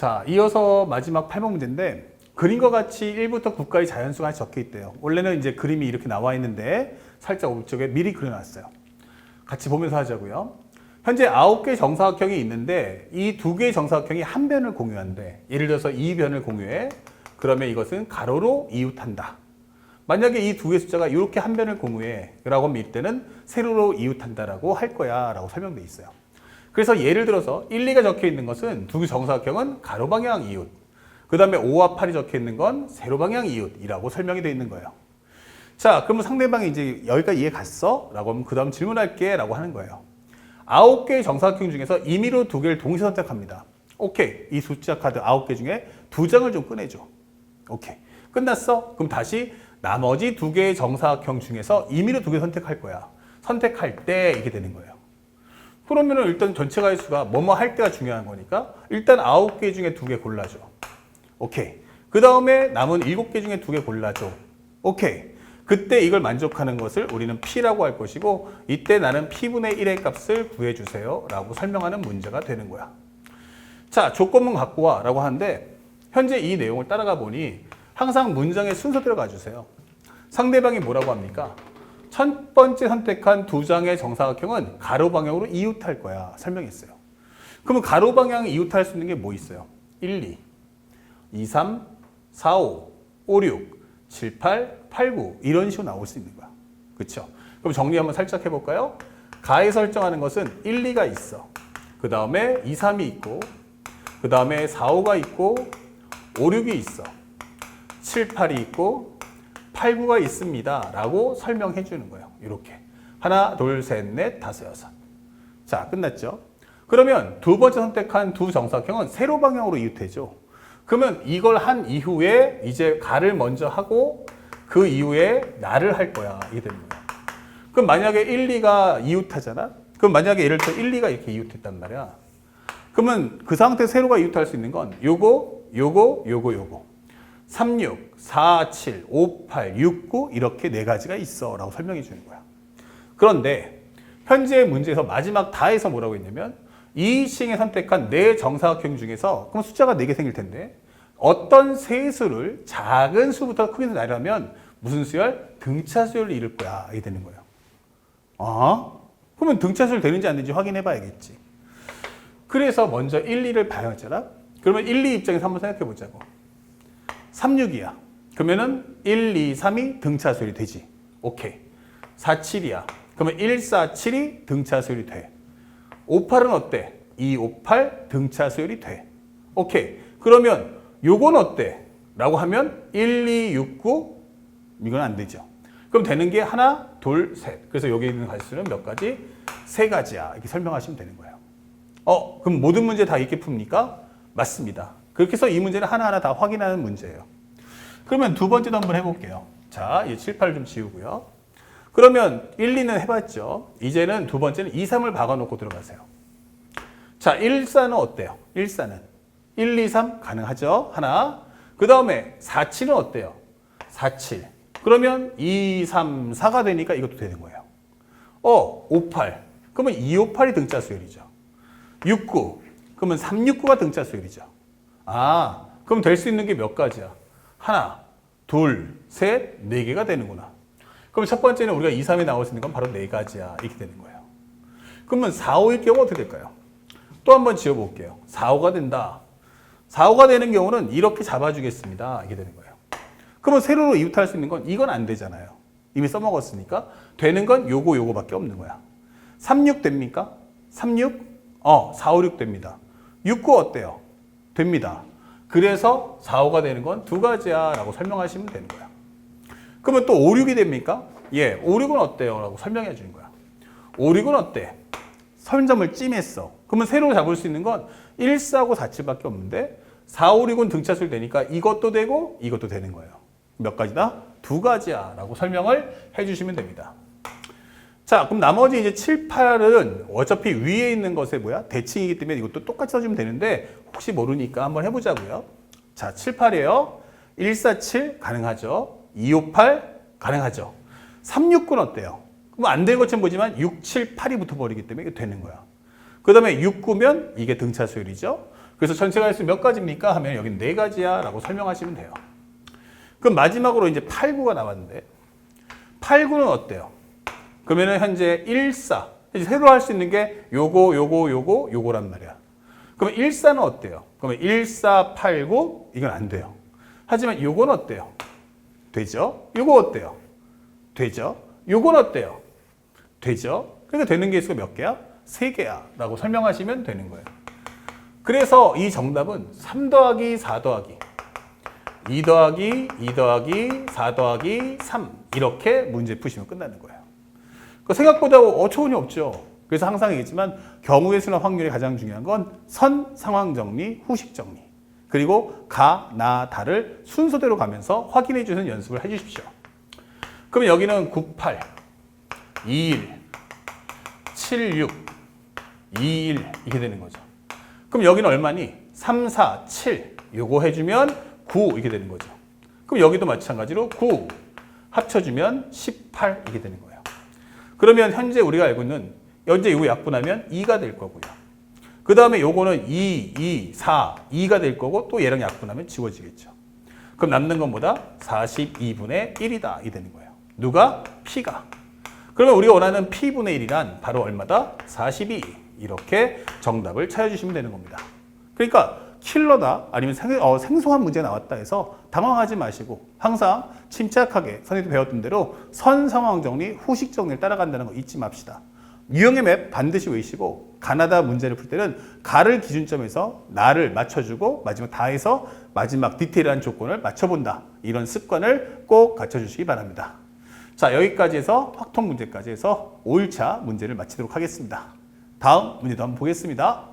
자, 이어서 마지막 8번 문제인데 그림과 같이 1부터 9까지 자연수가 하나 적혀 있대요. 원래는 이제 그림이 이렇게 나와 있는데 살짝 오른쪽에 미리 그려놨어요. 같이 보면서 하자고요. 현재 9개의 정사각형이 있는데 이 2개의 정사각형이 한 변을 공유한대. 예를 들어서 이 변을 공유해. 그러면 이것은 가로로 이웃한다. 만약에 이 2개의 숫자가 이렇게 한 변을 공유해 라고 하면 이때는 세로로 이웃한다라고 할 거야 라고 설명되어 있어요. 그래서 예를 들어서 1, 2가 적혀 있는 것은 두 정사각형은 가로 방향 이웃, 그 다음에 5와 8이 적혀 있는 건 세로 방향 이웃이라고 설명이 되어 있는 거예요. 자, 그러면 상대방이 이제 여기까지 이해 갔어? 라고 하면 그 다음 질문할게 라고 하는 거예요. 9개의 정사각형 중에서 임의로 2개를 동시에 선택합니다. 오케이. 이 숫자 카드 9개 중에 2장을 좀 꺼내줘. 오케이. 끝났어? 그럼 다시 나머지 2개의 정사각형 중에서 임의로 2개 선택할 거야. 선택할 때 이게 되는 거예요. 그러면은 일단 전체 가위수가 뭐뭐 할 때가 중요한 거니까 일단 9개 중에 2개 골라줘. 오케이. 그 다음에 남은 7개 중에 2개 골라줘. 오케이. 그때 이걸 만족하는 것을 우리는 P라고 할 것이고 이때 나는 P분의 1의 값을 구해주세요 라고 설명하는 문제가 되는 거야. 자, 조건문 갖고 와 라고 하는데 현재 이 내용을 따라가 보니 항상 문장의 순서대로 가주세요. 상대방이 뭐라고 합니까? 첫 번째 선택한 2장의 정사각형은 가로 방향으로 이웃할 거야. 설명했어요. 그러면 가로 방향 이웃할 수 있는 게 뭐 있어요? 1, 2, 2, 3, 4, 5, 5, 6, 7, 8, 8, 9 이런 식으로 나올 수 있는 거야. 그렇죠? 그럼 정리 한번 살짝 해볼까요? 가에 설정하는 것은 1, 2가 있어. 그 다음에 2, 3이 있고 그 다음에 4, 5가 있고 5, 6이 있어. 7, 8이 있고 8, 9가 있습니다 라고 설명해 주는 거예요. 이렇게 하나, 둘, 셋, 넷, 다섯, 여섯. 자, 끝났죠? 그러면 두 번째 선택한 두 정사각형은 세로 방향으로 이웃해죠. 그러면 이걸 한 이후에 이제 가를 먼저 하고 그 이후에 나를 할 거야. 이게 되는 거야. 그럼 만약에 1, 2가 이웃하잖아? 그럼 만약에 예를 들어 1, 2가 이렇게 이웃했단 말이야. 그러면 그 상태에서 세로가 이웃할 수 있는 건 요거, 요거, 요거, 요거. 3, 6, 4, 7, 5, 8, 6, 9 이렇게 네 가지가 있어 라고 설명해 주는 거야. 그런데 현재 문제에서 마지막 다에서 뭐라고 했냐면 이 층에 선택한 네 정사각형 중에서 그럼 숫자가 4개 생길 텐데 어떤 세 수를 작은 수부터 크게 나누려면 무슨 수열? 등차수열을 이룰 거야. 이게 되는 거예요. 아, 그러면 등차수열 되는지 안 되는지 확인해 봐야겠지. 그래서 먼저 1, 2를 봐야겠잖아. 그러면 1, 2 입장에서 한번 생각해 보자고. 3, 6이야. 그러면은 1, 2, 3이 등차수열이 되지. 오케이. 4, 7이야. 그러면 1, 4, 7이 등차수열이 돼. 5, 8은 어때? 2, 5, 8 등차수열이 돼. 오케이. 그러면 요건 어때? 라고 하면 1, 2, 6, 9 이건 안 되죠. 그럼 되는 게 하나, 둘, 셋. 그래서 여기 있는 가지수는 몇 가지? 3가지야. 이렇게 설명하시면 되는 거예요. 그럼 모든 문제 다 이렇게 풉니까? 맞습니다. 그렇게 해서 이 문제는 하나하나 다 확인하는 문제예요. 그러면 두 번째도 한번 해볼게요. 자, 이 7, 8 좀 지우고요. 그러면 1, 2는 해봤죠. 이제는 두 번째는 2, 3을 박아놓고 들어가세요. 자, 1, 4는 어때요? 1, 4는 1, 2, 3 가능하죠? 하나. 그 다음에 4, 7은 어때요? 4, 7. 그러면 2, 3, 4가 되니까 이것도 되는 거예요. 5, 8. 그러면 2, 5, 8이 등차 수열이죠. 6, 9. 그러면 3, 6, 9가 등차 수열이죠. 아, 그럼 될 수 있는 게 몇 가지야? 하나, 둘, 셋, 4개가 되는구나. 그럼 첫 번째는 우리가 2, 3이 나올 수 있는 건 바로 4가지야. 이렇게 되는 거예요. 그러면 4, 5일 경우 어떻게 될까요? 또 한번 지어볼게요. 4, 5가 된다. 4, 5가 되는 경우는 이렇게 잡아주겠습니다. 이렇게 되는 거예요. 그러면 세로로 이웃할 수 있는 건 이건 안 되잖아요. 이미 써먹었으니까. 되는 건 요거밖에 없는 거야. 3, 6 됩니까? 3, 6? 4, 5, 6 됩니다. 6, 9 어때요? 됩니다. 그래서 4, 5가 되는 건 2가지야 라고 설명하시면 되는 거야. 그러면 또 5, 6이 됩니까? 예, 5, 6은 어때요? 라고 설명해 주는 거야. 5, 6은 어때? 선점을 찜했어. 그러면 세로 잡을 수 있는 건 1, 4하고 4, 7밖에 없는데 4, 5, 6은 등차수열 되니까 이것도 되고 이것도 되는 거예요. 몇 가지다? 2가지야 라고 설명을 해주시면 됩니다. 자, 그럼 나머지 이제 7, 8은 어차피 위에 있는 것에 뭐야? 대칭이기 때문에 이것도 똑같이 써주면 되는데 혹시 모르니까 한번 해보자고요. 자, 7, 8이에요. 1, 4, 7 가능하죠. 2, 5, 8 가능하죠. 3, 6, 9는 어때요? 그럼 안 될 것처럼 보지만 6, 7, 8이 붙어버리기 때문에 이게 되는 거야. 그 다음에 6, 9면 이게 등차수열이죠. 그래서 전체가 횟수 몇 가지입니까? 하면 여기 4가지야 라고 설명하시면 돼요. 그럼 마지막으로 이제 8구가 나왔는데 8구는 어때요? 그러면은 현재 14 이제 새로 할 수 있는 게 요거란 말이야. 그러면 14는 어때요? 그러면 1489 이건 안 돼요. 하지만 요건 어때요? 되죠? 요거 어때요? 되죠? 요건 어때요? 되죠? 그러니까 되는 개수가 몇 개야? 3개야 라고 설명하시면 되는 거예요. 그래서 이 정답은 3 더하기 4 더하기 2 더하기 2 더하기 4 더하기 3 이렇게 문제 푸시면 끝나는 거예요. 생각보다 어처구니 없죠. 그래서 항상 얘기했지만 경우의 수나 확률이 가장 중요한 건 선, 상황 정리, 후식 정리 그리고 가, 나, 다를 순서대로 가면서 확인해 주는 연습을 해 주십시오. 그럼 여기는 98, 21, 76, 21 이렇게 되는 거죠. 그럼 여기는 얼마니? 3, 4, 7 요거 해주면 9 이렇게 되는 거죠. 그럼 여기도 마찬가지로 9 합쳐주면 18 이렇게 되는 거예요. 그러면 현재 우리가 알고 있는 현재 이거 약분하면 2가 될 거고요. 그 다음에 요거는 2, 4, 2가 될 거고 또 얘랑 약분하면 지워지겠죠. 그럼 남는 건 뭐다? 42분의 1이다 이 되는 거예요. 누가? P가. 그러면 우리가 원하는 P분의 1이란 바로 얼마다? 42 이렇게 정답을 찾아주시면 되는 겁니다. 그러니까 킬러다 아니면 생소한 문제가 나왔다 해서 당황하지 마시고 항상 침착하게 선생님이 배웠던 대로 선 상황 정리, 후식 정리를 따라간다는 거 잊지 맙시다. 유형의 맵 반드시 외우시고 가나다 문제를 풀 때는 가를 기준점에서 나를 맞춰주고 마지막 다해서 마지막 디테일한 조건을 맞춰본다. 이런 습관을 꼭 갖춰주시기 바랍니다. 자, 여기까지 해서 확통 문제까지 해서 5일차 문제를 마치도록 하겠습니다. 다음 문제도 한번 보겠습니다.